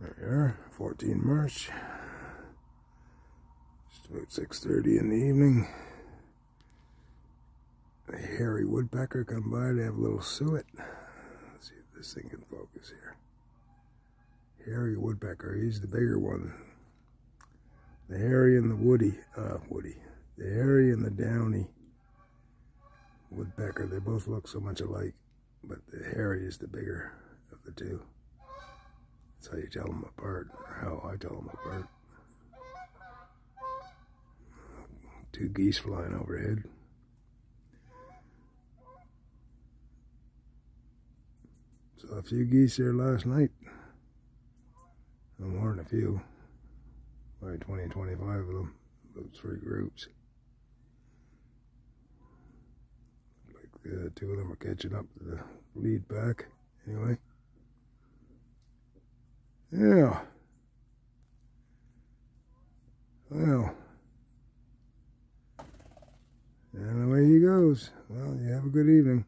There we are, 14 March. Just about 6:30 in the evening. A hairy woodpecker come by to have a little suet. Let's see if this thing can focus here. Hairy woodpecker, he's the bigger one. The hairy and the the hairy and the downy woodpecker, they both look so much alike, but the hairy is the bigger of the two. That's how you tell them apart, or how I tell them apart. Two geese flying overhead. Saw a few geese here last night. No more than a few. Probably 20, 25 of them. About 3 groups. Like 2 of them are catching up to the lead pack. Anyway. Yeah. Well. And away he goes. Well, you have a good evening.